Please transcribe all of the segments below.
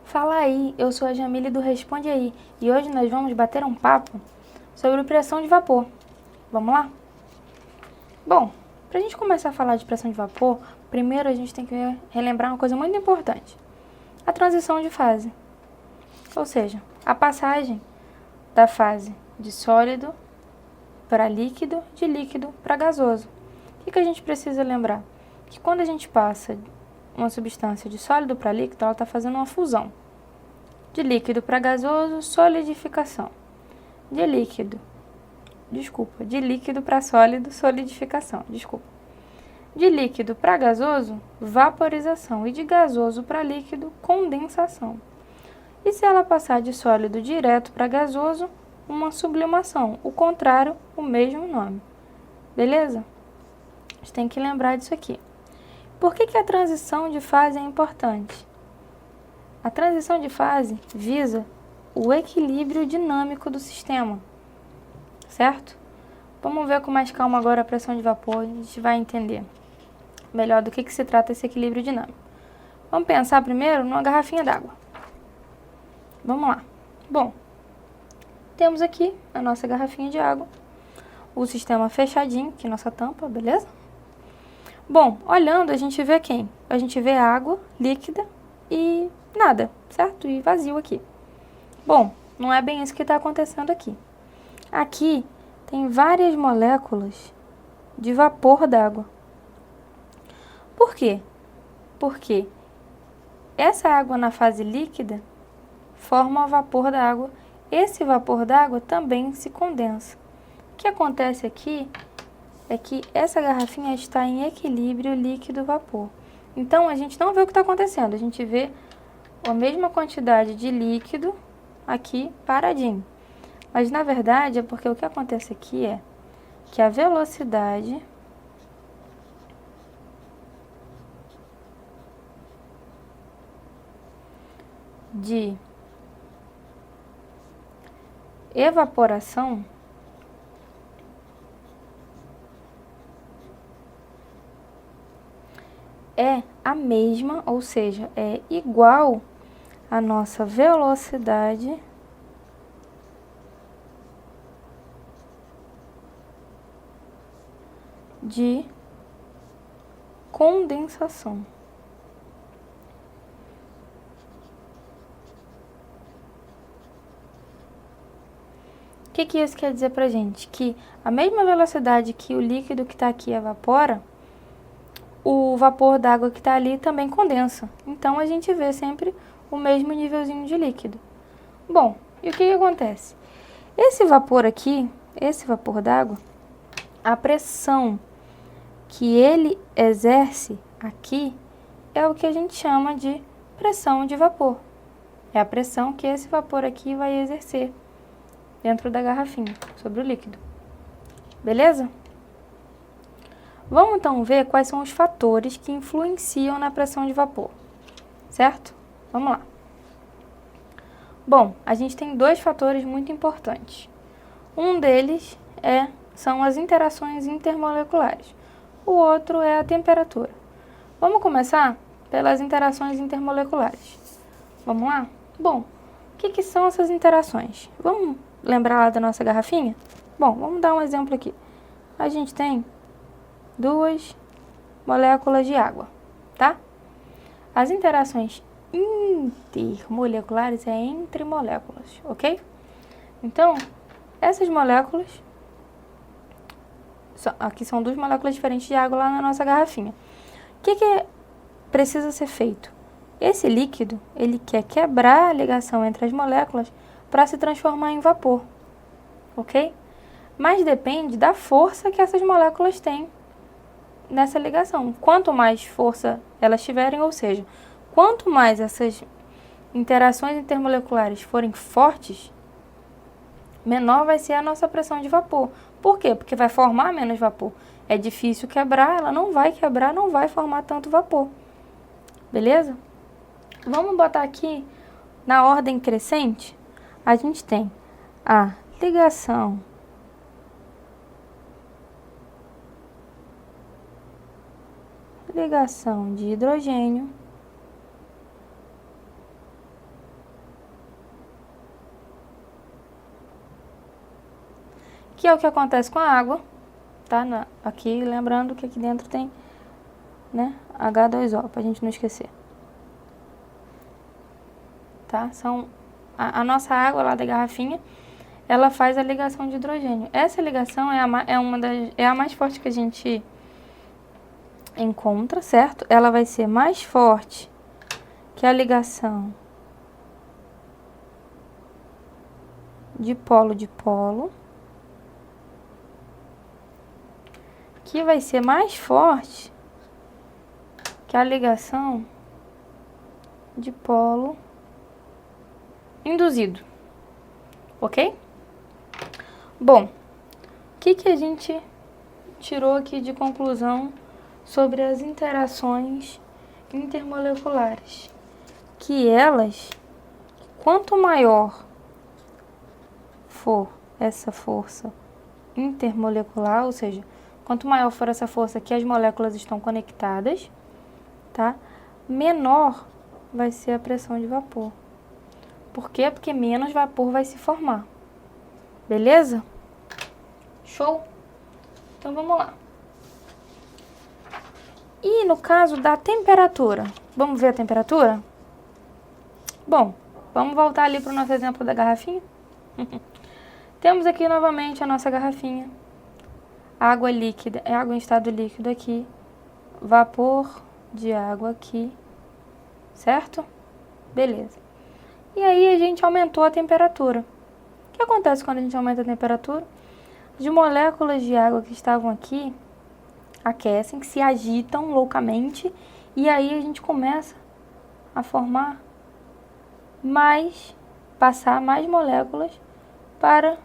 Fala aí, eu sou a Jamile do Responde Aí e hoje nós vamos bater um papo sobre pressão de vapor. Vamos lá? Bom, para a gente começar a falar de pressão de vapor, primeiro a gente tem que relembrar uma coisa muito importante: a transição de fase, ou seja, a passagem da fase de sólido para líquido, de líquido para gasoso. O que a gente precisa lembrar? Que quando a gente passa uma substância de sólido para líquido, ela está fazendo uma fusão. De líquido para gasoso, solidificação. De líquido para sólido, solidificação. De líquido para gasoso, vaporização. E de gasoso para líquido, condensação. E se ela passar de sólido direto para gasoso, uma sublimação. O contrário, o mesmo nome. Beleza? A gente tem que lembrar disso aqui. Por que a transição de fase é importante? A transição de fase visa o equilíbrio dinâmico do sistema, certo? Vamos ver com mais calma agora a pressão de vapor, a gente vai entender melhor do que se trata esse equilíbrio dinâmico. Vamos pensar primeiro numa garrafinha d'água. Vamos lá. Bom, temos aqui a nossa garrafinha de água, o sistema fechadinho, aqui nossa tampa, beleza? Bom, olhando a gente vê quem? A gente vê água líquida e nada, certo? E vazio aqui. Bom, não é bem isso que está acontecendo aqui. Aqui tem várias moléculas de vapor d'água. Por quê? Porque essa água na fase líquida forma o vapor da água. Esse vapor d'água também se condensa. O que acontece aqui é que essa garrafinha está em equilíbrio líquido-vapor. Então, a gente não vê o que está acontecendo, a gente vê a mesma quantidade de líquido aqui paradinho. Mas, na verdade, é porque o que acontece aqui é que a velocidade de evaporação é a mesma, ou seja, é igual à nossa velocidade de condensação. O que isso quer dizer pra gente? Que a mesma velocidade que o líquido que está aqui evapora, o vapor d'água que está ali também condensa. Então, a gente vê sempre o mesmo nívelzinho de líquido. Bom, e o que acontece? Esse vapor aqui, esse vapor d'água, a pressão que ele exerce aqui é o que a gente chama de pressão de vapor. É a pressão que esse vapor aqui vai exercer dentro da garrafinha, sobre o líquido. Beleza? Vamos então ver quais são os fatores que influenciam na pressão de vapor, certo? Vamos lá. Bom, a gente tem dois fatores muito importantes. Um deles são as interações intermoleculares. O outro é a temperatura. Vamos começar pelas interações intermoleculares. Vamos lá? Bom, o que são essas interações? Vamos lembrar lá da nossa garrafinha? Bom, vamos dar um exemplo aqui. A gente tem duas moléculas de água, tá? As interações intermoleculares é entre moléculas, ok? Então, essas moléculas, aqui são duas moléculas diferentes de água lá na nossa garrafinha. O que precisa ser feito? Esse líquido, ele quer quebrar a ligação entre as moléculas para se transformar em vapor, ok? Mas depende da força que essas moléculas têm nessa ligação. Quanto mais força elas tiverem, ou seja, quanto mais essas interações intermoleculares forem fortes, menor vai ser a nossa pressão de vapor. Por quê? Porque vai formar menos vapor. É difícil quebrar, ela não vai quebrar, não vai formar tanto vapor. Beleza? Vamos botar aqui na ordem crescente. A gente tem a ligação de hidrogênio é o que acontece com a água, tá? Aqui, lembrando que aqui dentro tem, né, H2O, pra gente não esquecer. Tá? A nossa água lá da garrafinha, ela faz a ligação de hidrogênio. Essa ligação é a mais forte que a gente encontra, certo? Ela vai ser mais forte que a ligação de polo, que vai ser mais forte que a ligação de polo induzido, ok? Bom, o que a gente tirou aqui de conclusão sobre as interações intermoleculares? Que elas, quanto maior for essa força intermolecular, ou seja, quanto maior for essa força que as moléculas estão conectadas, tá? Menor vai ser a pressão de vapor. Por quê? Porque menos vapor vai se formar. Beleza? Show? Então vamos lá. E no caso da temperatura, vamos ver a temperatura? Bom, vamos voltar ali para o nosso exemplo da garrafinha. Temos aqui novamente a nossa garrafinha. Água líquida, é água em estado líquido aqui. Vapor de água aqui. Certo? Beleza. E aí a gente aumentou a temperatura. O que acontece quando a gente aumenta a temperatura? As moléculas de água que estavam aqui aquecem, que se agitam loucamente, e aí a gente começa a formar passar mais moléculas para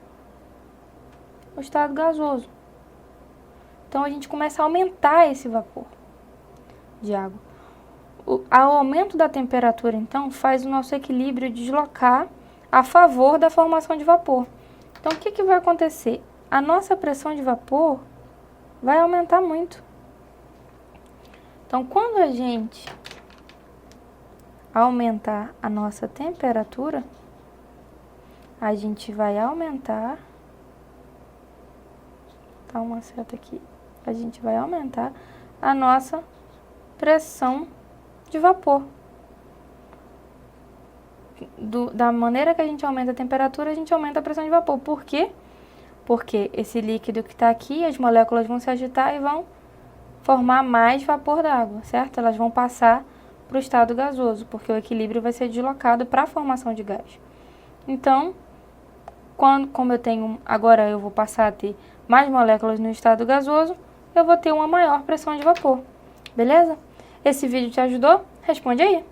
o estado gasoso. Então a gente começa a aumentar esse vapor de água. O aumento da temperatura, então, faz o nosso equilíbrio deslocar a favor da formação de vapor. Então, o que vai acontecer? A nossa pressão de vapor vai aumentar muito. Então, quando a gente aumentar a nossa temperatura, a gente vai aumentar, tá uma seta aqui, a gente vai aumentar a nossa pressão de vapor. Da maneira que a gente aumenta a temperatura, a gente aumenta a pressão de vapor. Por quê? Porque esse líquido que está aqui, as moléculas vão se agitar e vão formar mais vapor d'água, certo? Elas vão passar para o estado gasoso, porque o equilíbrio vai ser deslocado para a formação de gás. Então, como eu tenho, agora eu vou passar a ter mais moléculas no estado gasoso, eu vou ter uma maior pressão de vapor. Beleza? Esse vídeo te ajudou? Responde aí!